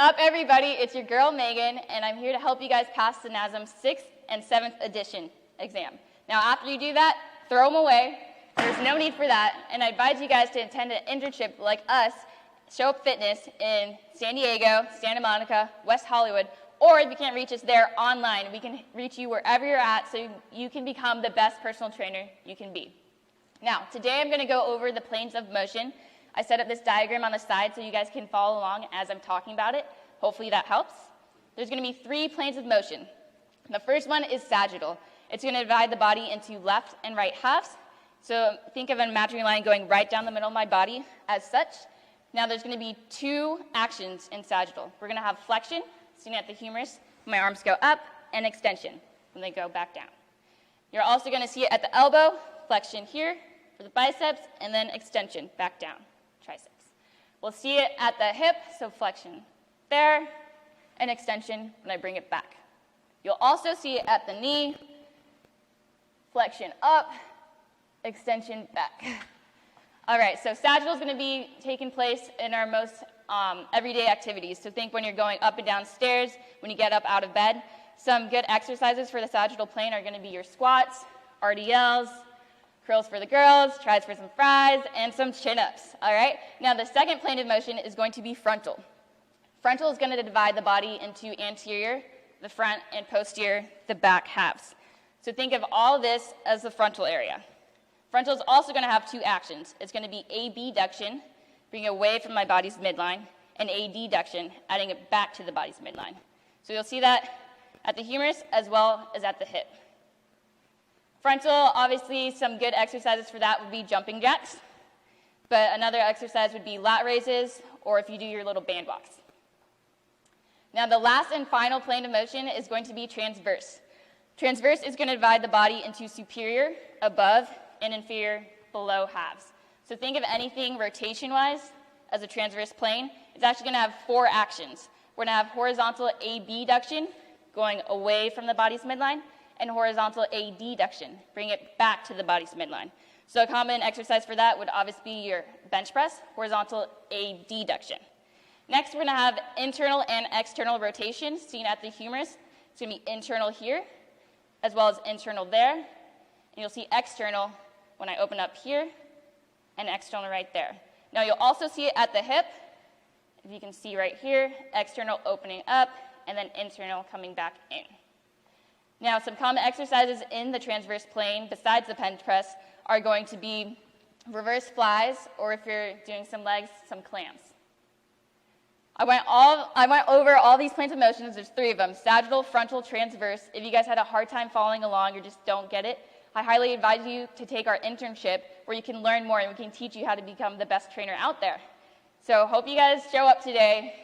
up, everybody? It's your girl, Megan, and I'm here to help you guys pass the NASM 6th and 7th edition exam. Now, after you do that, throw them away. There's no need for that, and I advise you guys to attend an internship like us, Show Up Fitness, in San Diego, Santa Monica, West Hollywood, or if you can't reach us there, online. We can reach you wherever you're at so you can become the best personal trainer you can be. Now, today I'm going to go over the planes of motion. I set up this diagram on the side so you guys can follow along as I'm talking about it. Hopefully that helps. There's going to be 3 planes of motion. The first one is sagittal. It's going to divide the body into left and right halves. So think of an imaginary line going right down the middle of my body as such. Now there's going to be 2 actions in sagittal. We're going to have flexion, seen at the humerus, when my arms go up, and extension, when they go back down. You're also going to see it at the elbow, flexion here for the biceps, and then extension back down, triceps. We'll see it at the hip, so flexion there, and extension when I bring it back. You'll also see it at the knee, flexion up, extension back. All right, so sagittal is going to be taking place in our most everyday activities. So think when you're going up and down stairs, when you get up out of bed. Some good exercises for the sagittal plane are going to be your squats, RDLs, curls for the girls, tries for some fries, and some chin-ups, all right? Now, the second plane of motion is going to be frontal. Frontal is going to divide the body into anterior, the front, and posterior, the back halves. So think of all this as the frontal area. Frontal is also going to have 2 actions. It's going to be abduction, bringing it away from my body's midline, and adduction, adding it back to the body's midline. So you'll see that at the humerus as well as at the hip. Frontal, obviously, some good exercises for that would be jumping jacks, but another exercise would be lat raises, or if you do your little band walks. Now, the last and final plane of motion is going to be transverse. Transverse is going to divide the body into superior, above, and inferior, below halves. So think of anything rotation-wise as a transverse plane. It's actually going to have 4 actions. We're going to have horizontal abduction, going away from the body's midline, and horizontal adduction, bring it back to the body's midline. So a common exercise for that would obviously be your bench press, horizontal adduction. Next, we're going to have internal and external rotation, seen at the humerus. It's going to be internal here, as well as internal there. And you'll see external when I open up here, and external right there. Now, you'll also see it at the hip. If you can see right here, external opening up, and then internal coming back in. Now, some common exercises in the transverse plane, besides the bench press, are going to be reverse flies, or if you're doing some legs, some clams. I went over all these planes of motions. There's 3 of them: sagittal, frontal, transverse. If you guys had a hard time following along or just don't get it, I highly advise you to take our internship where you can learn more and we can teach you how to become the best trainer out there. So hope you guys show up today.